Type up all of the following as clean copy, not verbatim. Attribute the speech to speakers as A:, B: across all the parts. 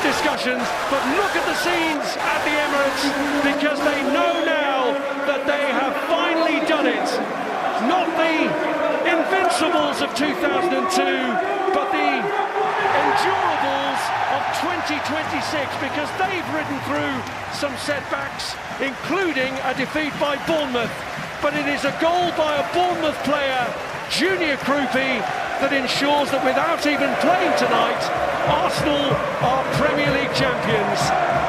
A: discussions, but look at the scenes at the Emirates, because they know now that they have finally done it. Not the Invincibles of 2002, but the endurables of 2026, because they've ridden through some setbacks, including a defeat by Bournemouth. But it is a goal by a Bournemouth player, Junior Krupi, that ensures that without even playing tonight, Arsenal are Premier League champions.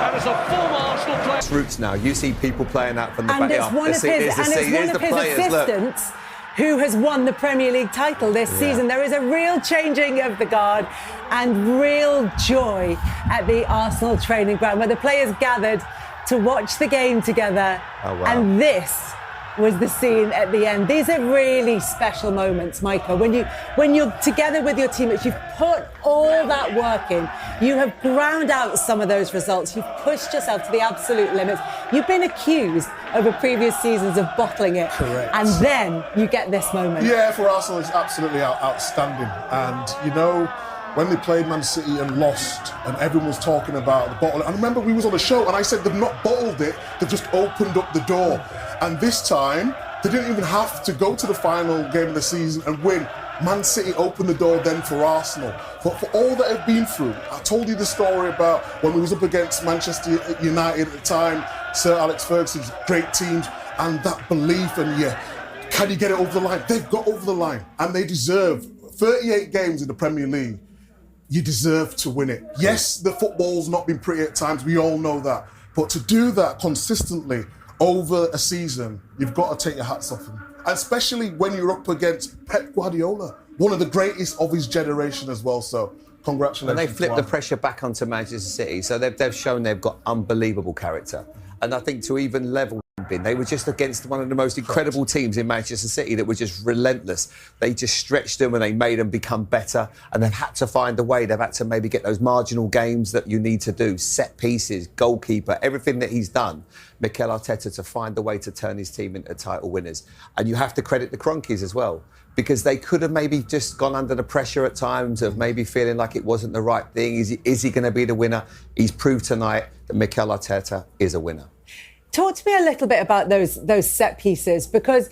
A: And as a former Arsenal player...
B: It's roots now. You see people playing out from the back.
C: And it's one of his assistants who has won the Premier League title this season. There is a real changing of the guard and real joy at the Arsenal training ground, where the players gathered to watch the game together.
B: Oh, wow.
C: And this was the scene at the end. These are really special moments, Micah. When you're together with your teammates, you've put all that work in. You have ground out some of those results. You've pushed yourself to the absolute limits. You've been accused over previous seasons of bottling it.
D: Correct.
C: And then you get this moment.
D: Yeah, for Arsenal, it's absolutely outstanding. And, you know, when they played Man City and lost, and everyone was talking about the bottle. And I remember we was on the show, and I said they've not bottled it, they've just opened up the door. And this time, they didn't even have to go to the final game of the season and win. Man City opened the door then for Arsenal. But for all that I've been through, I told you the story about when we was up against Manchester United at the time, Sir Alex Ferguson's great teams, and that belief, and can you get it over the line? They've got over the line, and they deserve 38 games in the Premier League. You deserve to win it. Yes, the football's not been pretty at times, we all know that. But to do that consistently over a season, you've got to take your hats off them. Especially when you're up against Pep Guardiola, one of the greatest of his generation as well. So, congratulations.
B: And they flipped the pressure back onto Manchester City, so they've shown they've got unbelievable character. And I think to even level they were just against one of the most incredible teams in Manchester City that were just relentless. They just stretched them and they made them become better, and they've had to find a way. They've had to maybe get those marginal games that you need to do, set pieces, goalkeeper, everything that he's done, Mikel Arteta, to find a way to turn his team into title winners. And you have to credit the Cronkies as well, because they could have maybe just gone under the pressure at times of maybe feeling like it wasn't the right thing. Is he going to be the winner? He's proved tonight that Mikel Arteta is a winner.
C: Talk to me a little bit about those set pieces, because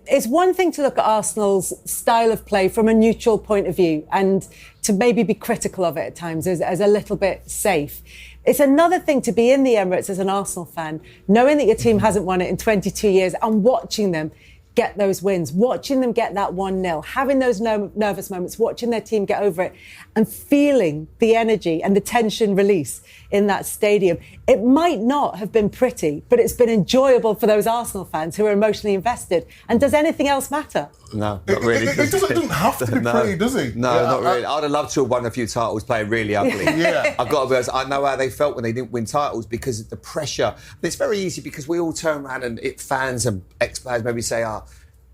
C: it's one thing to look at Arsenal's style of play from a neutral point of view and to maybe be critical of it at times as a little bit safe. It's another thing to be in the Emirates as an Arsenal fan, knowing that your team hasn't won it in 22 years and watching them get those wins, watching them get that 1-0, having those nervous moments, watching their team get over it and feeling the energy and the tension release in that stadium. It might not have been pretty, but it's been enjoyable for those Arsenal fans who are emotionally invested. And does anything else matter?
B: No, not really.
D: It doesn't have to be pretty, does it?
B: No, not really. I'd have loved to have won a few titles playing really ugly. I've got to be honest, I know how they felt when they didn't win titles because of the pressure. And it's very easy because we all turn around and fans and ex-players maybe say,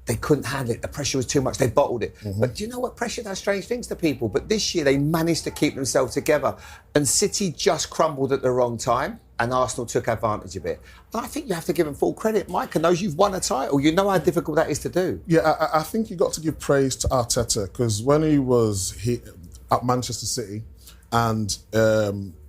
B: they couldn't handle it. The pressure was too much. They bottled it. Mm-hmm. But do you know what? Pressure does strange things to people. But this year, they managed to keep themselves together. And City just crumbled at the wrong time. And Arsenal took advantage of it. And I think you have to give them full credit. Mike, and those you've won a title, you know how difficult that is to do.
D: Yeah, I think you've got to give praise to Arteta, because when he was at Manchester City and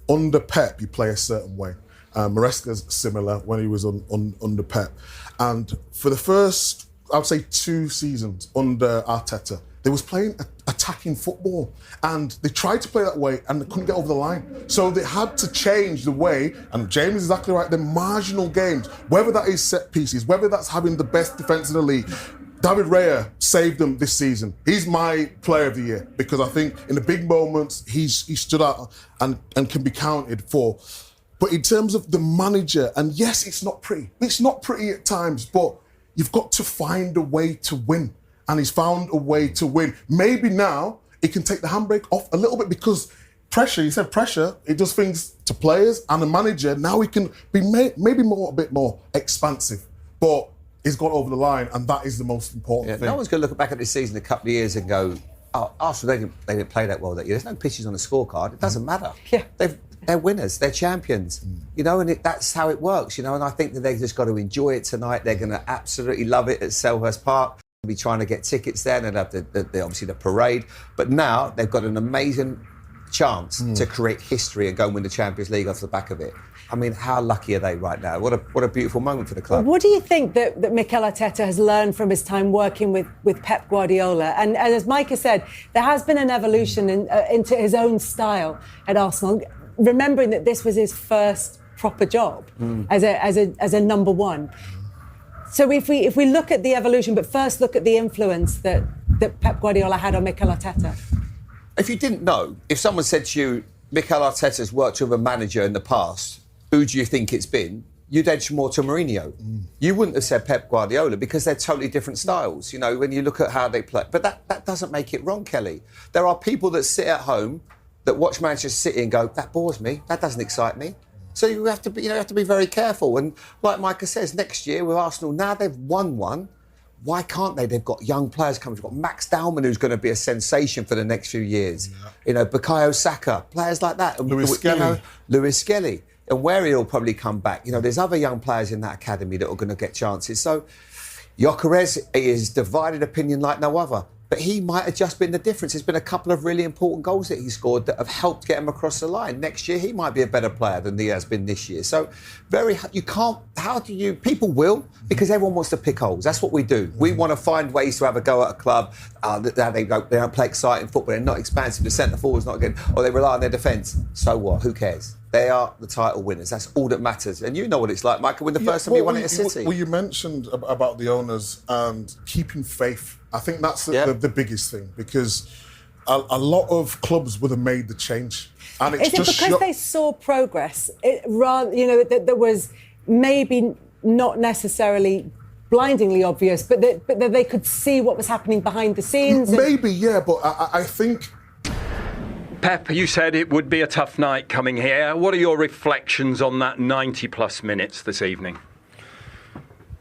D: under Pep, you play a certain way. Maresca's similar when he was under Pep. And for the first, I would say 2 seasons under Arteta, they was playing attacking football, and they tried to play that way and they couldn't get over the line. So they had to change the way, and James is exactly right, the marginal games, whether that is set pieces, whether that's having the best defence in the league. David Raya saved them this season. He's my player of the year, because I think in the big moments, he stood out and can be counted for. But in terms of the manager, and yes, it's not pretty. It's not pretty at times, but you've got to find a way to win. And he's found a way to win. Maybe now he can take the handbrake off a little bit, because pressure, you said pressure, it does things to players and the manager. Now he can be maybe a bit more expansive. But he's got over the line, and that is the most important thing.
B: No one's going to look back at this season a couple of years and go, Arsenal, they didn't play that well that year. There's no pitches on the scorecard. It doesn't matter. Yeah. They're winners. They're champions. You know, and that's how it works, you know, and I think that they've just got to enjoy it tonight. They're going to absolutely love it at Selhurst Park. They'll be trying to get tickets there, and they'll have obviously the parade. But now they've got an amazing chance to create history and go and win the Champions League off the back of it. I mean, how lucky are they right now? What a beautiful moment for the club.
C: What do you think that Mikel Arteta has learned from his time working with Pep Guardiola? And as Mike has said, there has been an evolution into his own style at Arsenal, remembering that this was his first proper job as a number one. So if we look at the evolution, but first look at the influence that Pep Guardiola had on Mikel Arteta.
B: If you didn't know, if someone said to you, Mikel Arteta's worked with a manager in the past, who do you think it's been? You'd edge more to Mourinho. You wouldn't have said Pep Guardiola because they're totally different styles, you know, when you look at how they play. But that doesn't make it wrong, Kelly. There are people that sit at home that watch Manchester City and go, that bores me, that doesn't excite me. So you have to be very careful. And like Micah says, next year with Arsenal, now they've won one, why can't they? They've got young players coming. They've got Max Dowman, who's going to be a sensation for the next few years. Yeah. You know, Bukayo Saka, players like that.
D: Lewis
B: Skelly. And where he'll probably come back. You know, there's other young players in that academy that are going to get chances. So Gyökeres is divided opinion like no other. But he might have just been the difference. There's been a couple of really important goals that he scored that have helped get him across the line. Next year, he might be a better player than he has been this year. So, people will, because everyone wants to pick holes. That's what we do. We want to find ways to have a go at a club. They don't play exciting football, they're not expansive, the centre forward's not good, or they rely on their defence. So what? Who cares? They are the title winners. That's all that matters. And you know what it's like, Michael, when the first time you won it at City.
D: Well, you mentioned about the owners and keeping faith. I think that's the biggest thing, because a lot of clubs would have made the change. And it's
C: Is it because they saw progress? That was maybe not necessarily blindingly obvious, but that they could see what was happening behind the scenes?
D: Maybe, yeah, but I think...
E: Pep, you said it would be a tough night coming here. What are your reflections on that 90-plus minutes this evening?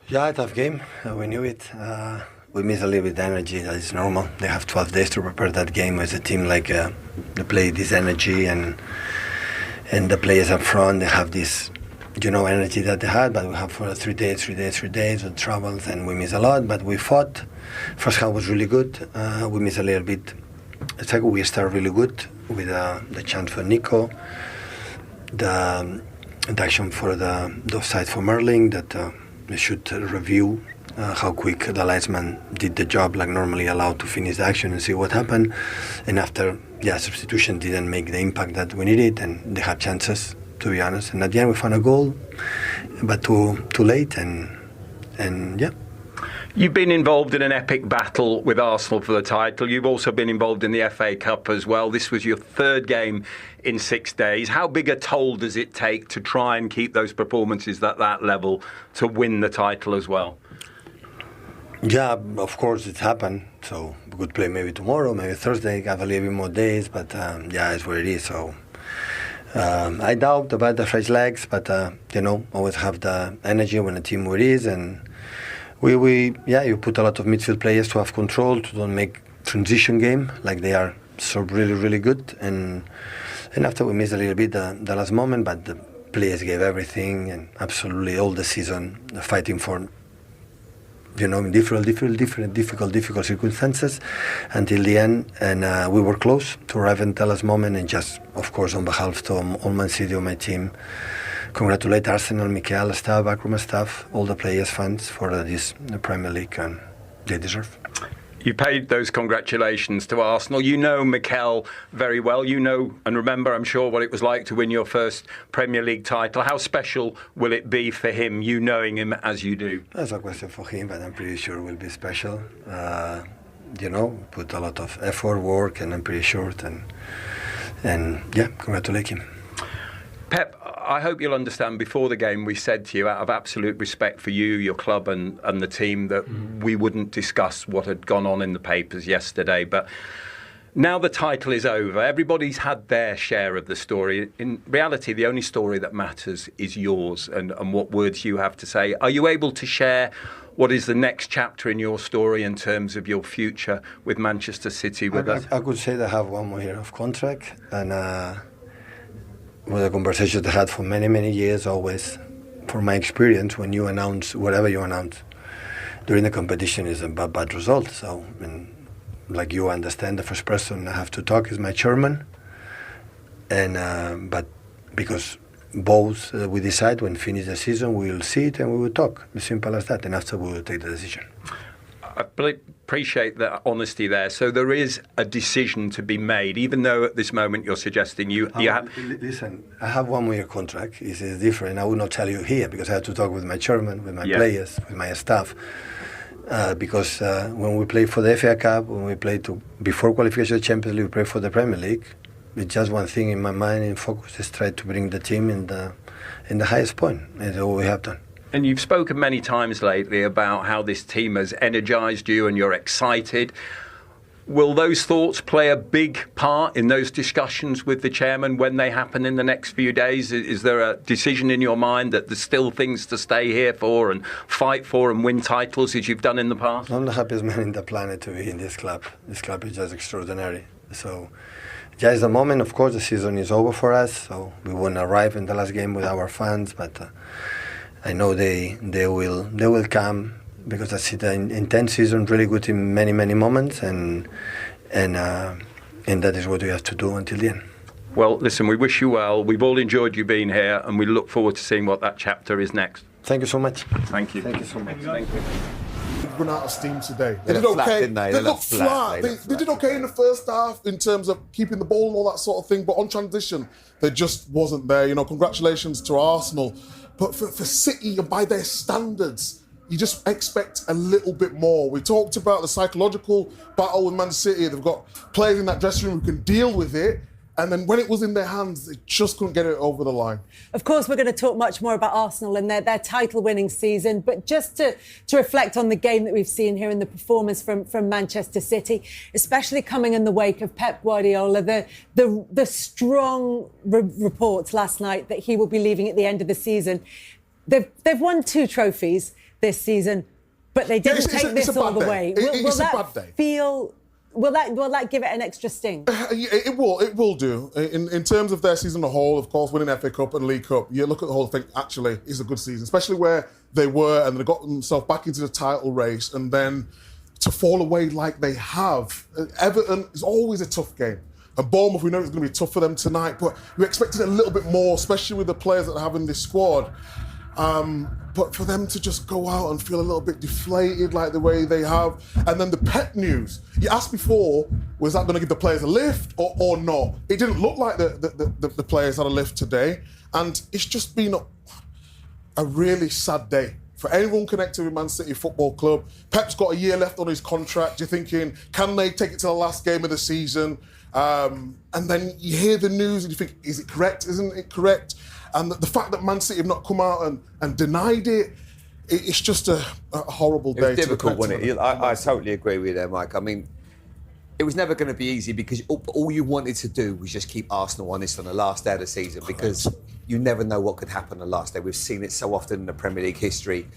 F: Yeah, a tough game. We knew it. We miss a little bit of energy. That is normal. They have 12 days to prepare that game as a team. They play this energy, and the players up front, they have this, energy that they had. But we have for 3 days with troubles, and we miss a lot. But we fought. First half was really good. We missed a little bit. Second, we started really good with the chance for Nico, the action for the offside for Merling, that they should review how quick the linesman did the job, like normally allowed to finish the action and see what happened. And after, substitution didn't make the impact that we needed, and they had chances, to be honest. And at the end, we found a goal, but too late, and yeah.
E: You've been involved in an epic battle with Arsenal for the title. You've also been involved in the FA Cup as well. This was your third game in 6 days. How big a toll does it take to try and keep those performances at that level to win the title as well?
F: Yeah, of course it's happened. So we could play maybe tomorrow, maybe Thursday, have a little bit more days. But it's what it is. So I doubt about the fresh legs, but always have the energy when the team where it is. And you put a lot of midfield players to have control, to don't make transition game, like they are so really, really good. And after we missed a little bit the last moment, but the players gave everything, and absolutely all the season fighting for, in difficult circumstances until the end. And we were close to arrive at the last moment. And just, of course, on behalf of all Man City, of my team, congratulate Arsenal, Mikel, staff, backroom staff, all the players, fans for this Premier League, and they deserve.
E: You paid those congratulations to Arsenal. You know Mikel very well. You know and remember, I'm sure, what it was like to win your first Premier League title. How special will it be for him, you knowing him as you do?
F: That's a question for him, but I'm pretty sure it will be special. Put a lot of effort, work, and I'm pretty sure. And congratulate him.
E: Pep, I hope you'll understand, before the game we said to you, out of absolute respect for you, your club and the team, that we wouldn't discuss what had gone on in the papers yesterday. But now the title is over. Everybody's had their share of the story. In reality, the only story that matters is yours and what words you have to say. Are you able to share what is the next chapter in your story in terms of your future with Manchester City with us?
F: I could say that I have 1 more year of contract, and with the conversations I had for many, many years, always, for my experience, when you announce whatever you announce during the competition is a bad result. So, like you understand, the first person I have to talk is my chairman, and but because both we decide when finish the season, we will sit and we will talk. As simple as that. And after we will take the decision.
E: I appreciate that honesty there. So there is a decision to be made, even though at this moment you're suggesting you have...
F: Listen, I have 1 year contract. It's different. I will not tell you here because I have to talk with my chairman, with my players, with my staff. Because when we play for the FA Cup, when we play before qualification of the Champions League, we play for the Premier League. It's just one thing in my mind and focus is try to bring the team in the highest point. That's all we have done.
E: And you've spoken many times lately about how this team has energised you and you're excited. Will those thoughts play a big part in those discussions with the chairman when they happen in the next few days? Is there a decision in your mind that there's still things to stay here for and fight for and win titles as you've done in the past?
F: I'm the happiest man in the planet to be in this club. This club is just extraordinary. So just the moment, of course, the season is over for us. So we won't arrive in the last game with our fans, but I know they will come because that's an intense season, really good in many moments, and that is what we have to do until the end.
E: Well, listen, we wish you well. We've all enjoyed you being here, and we look forward to seeing what that chapter is next.
F: Thank you so much.
E: Thank you.
F: Thank you so much. Thank you.
D: Run out of steam today.
B: They
D: did
B: looked
D: okay.
B: flat, didn't they?
D: They looked flat. They did okay in the first half in terms of keeping the ball and all that sort of thing, but on transition, they just wasn't there. You know, congratulations to Arsenal. But for City, by their standards, you just expect a little bit more. We talked about the psychological battle with Man City. They've got players in that dressing room who can deal with it. And then when it was in their hands, they just couldn't get it over the line.
C: Of course, we're going to talk much more about Arsenal and their title-winning season. But just to reflect on the game that we've seen here and the performance from Manchester City, especially coming in the wake of Pep Guardiola, the strong reports last night that he will be leaving at the end of the season. They've won 2 trophies this season, but they didn't take this all the way.
D: It's a bad day.
C: Will that give it an extra sting?
D: It will do. In terms of their season as a whole, of course, winning FA Cup and League Cup, you look at the whole thing, actually, it's a good season, especially where they were and they got themselves back into the title race, and then to fall away like they have. Everton is always a tough game. And Bournemouth, we know it's going to be tough for them tonight, but we expected a little bit more, especially with the players that they have in this squad. But for them to just go out and feel a little bit deflated like the way they have, and then the Pep news. You asked before, was that going to give the players a lift or not? It didn't look like the players had a lift today, and it's just been a really sad day for anyone connected with Man City Football Club. Pep's got a year left on his contract. You're thinking, can they take it to the last game of the season? And then you hear the news and you think, is it correct? Isn't it correct? And the fact that Man City have not come out and denied it, it's just a horrible day.
B: It was difficult, wasn't it? I totally agree with you there, Mike. I mean, it was never going to be easy because all you wanted to do was just keep Arsenal honest on the last day of the season, because you never know what could happen the last day. We've seen it so often in the Premier League history.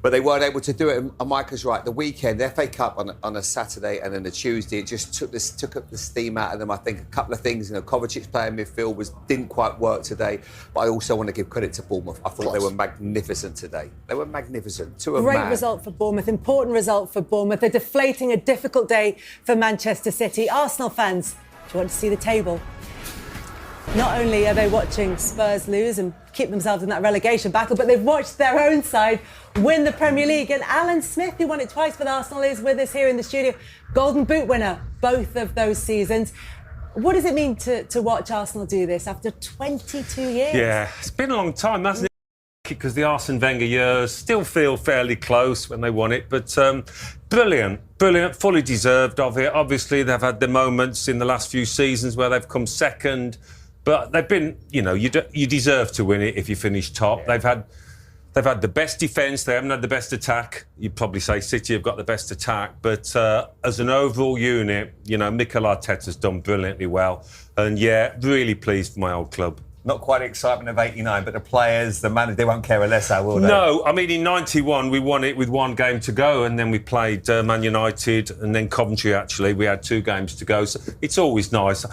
B: But they weren't able to do it. And Mike is right. The weekend, the FA Cup on a Saturday and then a Tuesday, it just took up the steam out of them. I think a couple of things, Kovacic's playing midfield didn't quite work today. But I also want to give credit to Bournemouth. I thought they were magnificent today. They were magnificent.
C: Great result for Bournemouth. Important result for Bournemouth. They're deflating a difficult day for Manchester City. Arsenal fans, do you want to see the table? Not only are they watching Spurs lose and keep themselves in that relegation battle, but they've watched their own side win the Premier League. And Alan Smith, who won it twice with Arsenal, is with us here in the studio. Golden Boot winner, both of those seasons. What does it mean to watch Arsenal do this after 22 years?
G: Yeah, it's been a long time, hasn't it? Because the Arsene Wenger years still feel fairly close when they won it. But brilliant, fully deserved of it. Obviously, they've had the moments in the last few seasons where they've come second. But they've been, you deserve to win it if you finish top. Yeah. They've had the best defence. They haven't had the best attack. You'd probably say City have got the best attack. But as an overall unit, Mikel Arteta's done brilliantly well. And yeah, really pleased for my old club.
B: Not quite the excitement of 89, but the players, the manager, they won't care a less how, will they?
G: No, I mean, in 91, we won it with 1 game to go, and then we played Man United and then Coventry, actually. We had 2 games to go. So it's always nice.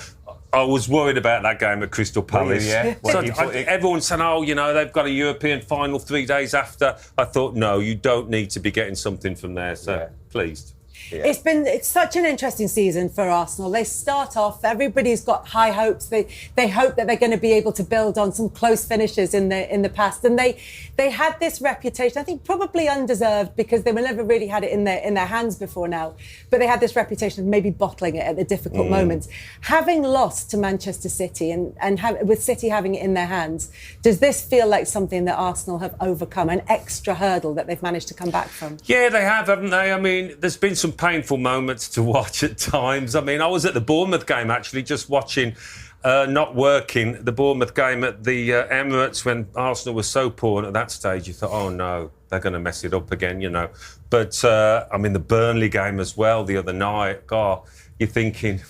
G: I was worried about that game at Crystal Palace.
B: Yeah.
G: So everyone said, they've got a European final 3 days after. I thought, no, you don't need to be getting something from there. So, pleased.
C: It's such an interesting season for Arsenal. They start off, everybody's got high hopes. They hope that they're going to be able to build on some close finishes in the past, and they had this reputation, I think probably undeserved, because they never really had it in their hands before now. But they had this reputation of maybe bottling it at the difficult moments. Having lost to Manchester City and with City having it in their hands, does this feel like something that Arsenal have overcome, an extra hurdle that they've managed to come back from?
G: Yeah, they have, haven't they? I mean, there's been some painful moments to watch at times. I mean, I was at the Bournemouth game, actually, just watching, not working, the Bournemouth game at the Emirates when Arsenal was so poor. And at that stage, you thought, oh, no, they're going to mess it up again, you know. But, I mean, the Burnley game as well the other night, God, you're thinking...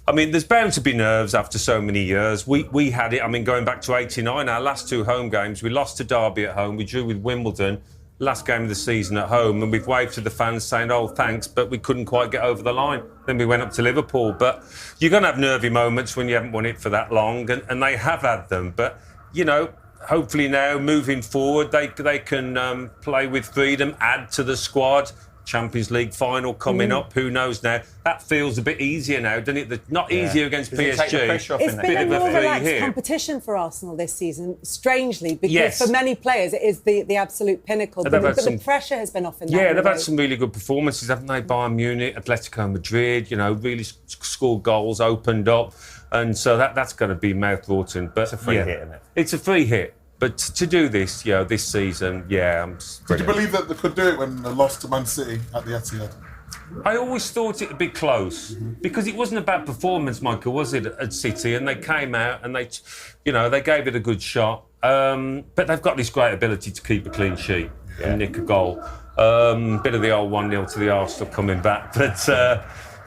G: I mean, there's bound to be nerves after so many years. We had it, I mean, going back to 89, our last 2 home games, we lost to Derby at home, we drew with Wimbledon, last game of the season at home, and we've waved to the fans saying, oh, thanks, but we couldn't quite get over the line. Then we went up to Liverpool. But you're going to have nervy moments when you haven't won it for that long, and they have had them. But, you know, hopefully now, moving forward, they can play with freedom, add to the squad. Champions League final coming up. Who knows now? That feels a bit easier now, doesn't it? Not easier against PSG.
C: It's been a more relaxed competition for Arsenal this season, strangely, because for many players it is the absolute pinnacle. But the pressure has been off in that.
G: Yeah, they've had some really good performances, haven't they? Bayern Munich, Atletico Madrid, you know, really scored goals, opened up. And so that's going to be mouth-watering. But
H: it's a free hit, isn't it?
G: It's a free hit. But to do this, this season,
D: Did you believe that they could do it when they lost to Man City at the Etihad?
G: I always thought it would be close because it wasn't a bad performance, Michael, was it, at City? And they came out and they gave it a good shot. But they've got this great ability to keep a clean sheet and nick a goal. Bit of the old 1-0 to the Arsenal coming back, but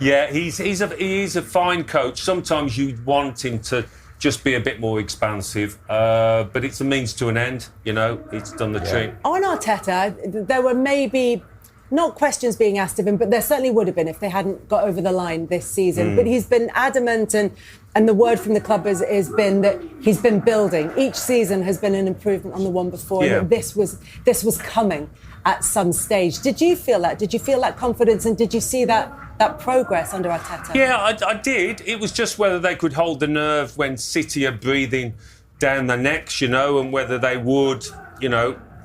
G: he's a fine coach. Sometimes you want him to just be a bit more expansive, but it's a means to an end, it's done the trick.
C: On Arteta, there were maybe not questions being asked of him, but there certainly would have been if they hadn't got over the line this season. But he's been adamant, and the word from the club has been that he's been building. Each season has been an improvement on the one before, that this was coming at some stage. Did you feel that? Did you feel that confidence, and did you see that progress under Arteta?
G: Yeah, I did. It was just whether they could hold the nerve when City are breathing down their necks, and whether they would,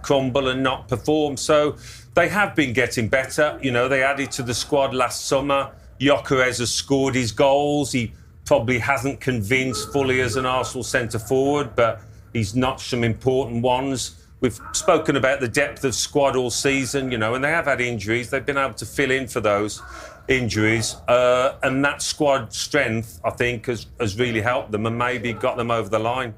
G: crumble and not perform. So they have been getting better. They added to the squad last summer. Gyökeres has scored his goals. He probably hasn't convinced fully as an Arsenal centre-forward, but he's notched some important ones. We've spoken about the depth of squad all season, and they have had injuries. They've been able to fill in for those injuries. And that squad strength, I think, has really helped them and maybe got them over the line.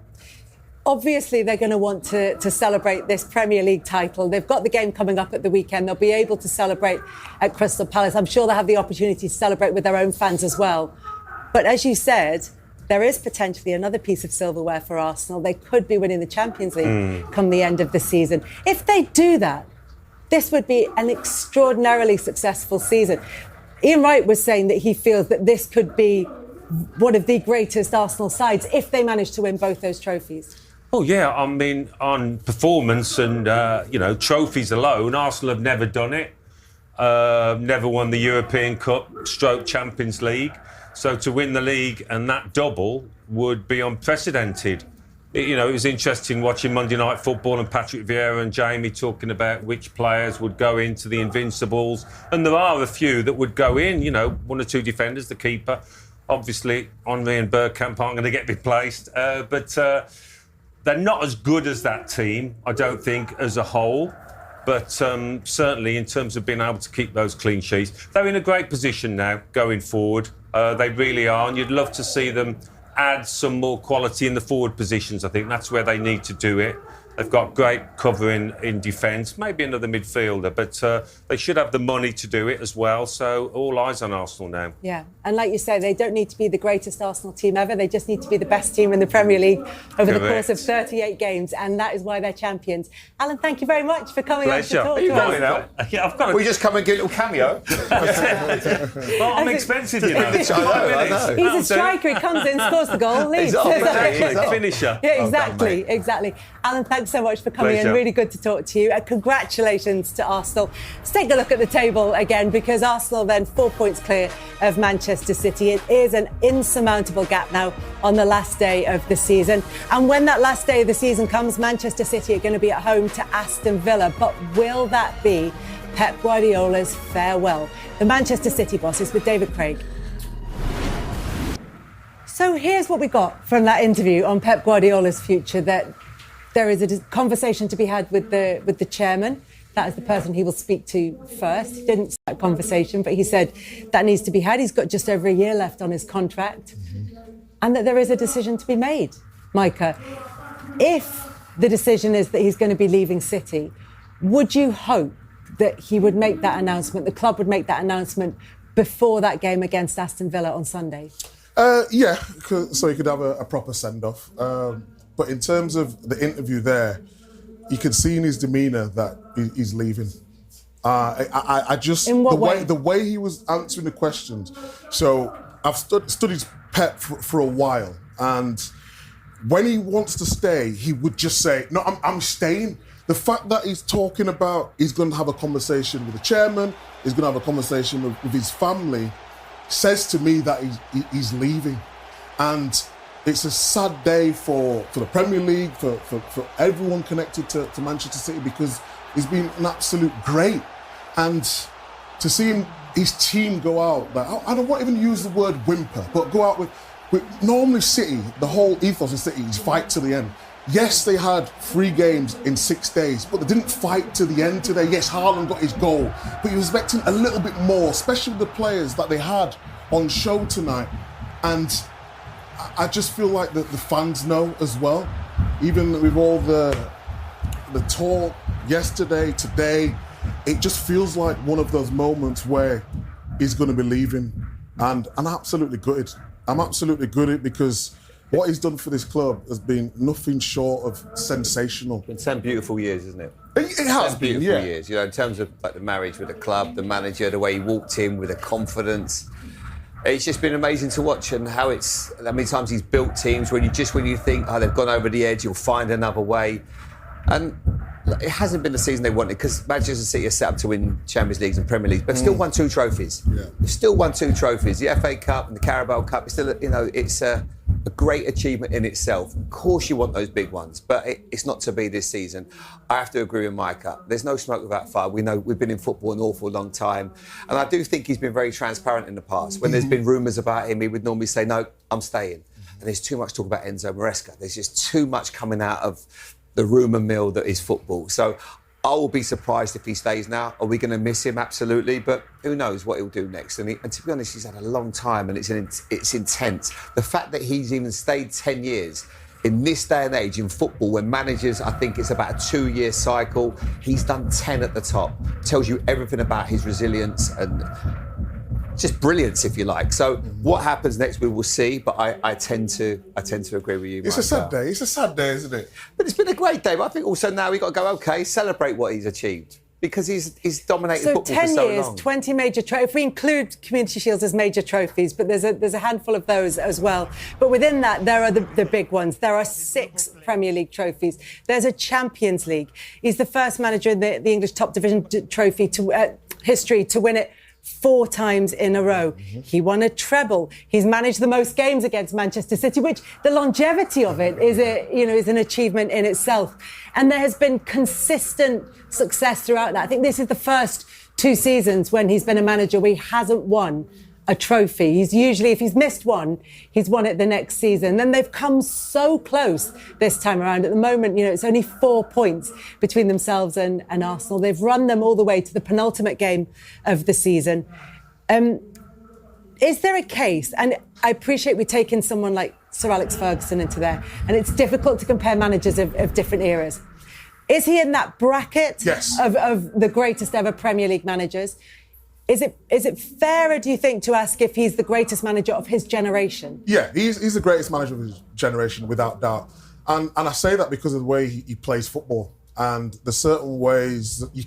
C: Obviously, they're going to want to celebrate this Premier League title. They've got the game coming up at the weekend. They'll be able to celebrate at Crystal Palace. I'm sure they'll have the opportunity to celebrate with their own fans as well. But as you said, there is potentially another piece of silverware for Arsenal. They could be winning the Champions League come the end of the season. If they do that, this would be an extraordinarily successful season. Ian Wright was saying that he feels that this could be one of the greatest Arsenal sides if they manage to win both those trophies.
G: Oh, yeah. I mean, on performance and, trophies alone, Arsenal have never done it. Never won the European Cup / Champions League. So to win the league and that double would be unprecedented. It was interesting watching Monday Night Football and Patrick Vieira and Jamie talking about which players would go into the Invincibles. And there are a few that would go in, 1 or 2 defenders, the keeper. Obviously, Henry and Bergkamp aren't going to get replaced. But they're not as good as that team, I don't think, as a whole. But certainly in terms of being able to keep those clean sheets, they're in a great position now going forward. They really are, and you'd love to see them add some more quality in the forward positions. I think that's where they need to do it. They've got great cover in defence, maybe another midfielder, but they should have the money to do it as well. So all eyes on Arsenal now.
C: Yeah, and like you say, they don't need to be the greatest Arsenal team ever. They just need to be the best team in the Premier League over the course of 38 games, and that is why they're champions. Alan, thank you very much for coming on to talk to us.
G: Yeah, I've got
H: We just come and get a little cameo.
G: Well, I'm expensive, He's
C: a striker. He comes in, scores the goal, leaves.
G: Finisher.
C: Yeah, exactly. Alan, thank thanks so much for coming in.
G: Pleasure.
C: Really good to talk to you. Congratulations to Arsenal. Let's take a look at the table again, because Arsenal then 4 points clear of Manchester City. It is an insurmountable gap now on the last day of the season. And when that last day of the season comes, Manchester City are going to be at home to Aston Villa. But will that be Pep Guardiola's farewell? The Manchester City boss is with David Craig. So here's what we got from that interview on Pep Guardiola's future, that there is a conversation to be had with the chairman. That is the person he will speak to first. He didn't start a conversation, but he said that needs to be had. He's got just over a year left on his contract. And that there is a decision to be made, Micah. If the decision is that he's going to be leaving City, would you hope that he would make that announcement, the club would make that announcement before that game against Aston Villa on Sunday?
D: Yeah, so he could have a proper send-off. But in terms of the interview there, you could see in his demeanour that he's leaving. I just...
C: In what way?
D: The way he was answering the questions. So I've studied Pep for a while, and when he wants to stay, he would just say, no, I'm staying. The fact that he's talking about he's going to have a conversation with the chairman, he's going to have a conversation with his family, says to me that he's leaving. And it's a sad day for the Premier League, for everyone connected to Manchester City, because he's been an absolute great. And to see his team go out, like, I don't want to even use the word whimper, but go out with normally City, the whole ethos of City is fight to the end. Yes, they had 3 games in 6 days, but they didn't fight to the end today. Yes, Haaland got his goal, but he was expecting a little bit more, especially with the players that they had on show tonight. And I just feel like the fans know as well, even with all the talk yesterday, today, it just feels like one of those moments where he's going to be leaving. And I'm absolutely gutted. I'm absolutely gutted, because what he's done for this club has been nothing short of sensational.
B: It's been 10 beautiful years, isn't it?
D: It has
B: 10
D: been,
B: beautiful
D: yeah.
B: years, you know, in terms of like the marriage with the club, the manager, the way he walked in with a confidence. It's just been amazing to watch, and how many times he's built teams when you think, oh, they've gone over the edge, you'll find another way. And it hasn't been the season they wanted, because Manchester City are set up to win Champions Leagues and Premier Leagues, but still won 2 trophies.
D: Yeah.
B: They've still won 2 trophies. The FA Cup and the Carabao Cup, it's still, you know, it's a great achievement in itself. Of course you want those big ones, but it's not to be this season. I have to agree with Micah. There's no smoke without fire. We know we've been in football an awful long time. And I do think he's been very transparent in the past. When there's been rumours about him, he would normally say, no, I'm staying. And there's too much talk about Enzo Maresca. There's just too much coming out of the rumour mill that is football. So I will be surprised if he stays now. Are we going to miss him? Absolutely. But who knows what he'll do next? And to be honest, he's had a long time, and it's intense. The fact that he's even stayed 10 years in this day and age in football, when managers, I think it's about a 2-year cycle, he's done 10 at the top. Tells you everything about his resilience and just brilliance, if you like. So what happens next, we will see. But I tend to agree with you.
D: It's a sad day. It's a sad day, isn't it?
B: But it's been a great day. But I think also now we've got to go, OK, celebrate what he's achieved, because he's dominated football for so long. So 10 years, 20
C: major trophies. If we include Community Shields as major trophies, but there's a handful of those as well. But within that, there are the big ones. There are 6 Premier League trophies. There's a Champions League. He's the first manager in the English top division trophy history to win it 4 times in a row. He won a treble. He's managed the most games against Manchester City, which the longevity of it is an achievement in itself. And there has been consistent success throughout that. I think this is the first 2 seasons when he's been a manager where he hasn't won a trophy. He's usually, if he's missed one, he's won it the next season. Then they've come so close this time around. At the moment, it's only 4 points between themselves and Arsenal. They've run them all the way to the penultimate game of the season. Is there a case, and I appreciate we're taking someone like Sir Alex Ferguson into there, and it's difficult to compare managers of different eras. Is he in that bracket of the greatest ever Premier League managers? Is it fairer, do you think, to ask if he's the greatest manager of his generation? Yeah,
D: he's the greatest manager of his generation, without doubt. And I say that because of the way he plays football. And there's certain ways that you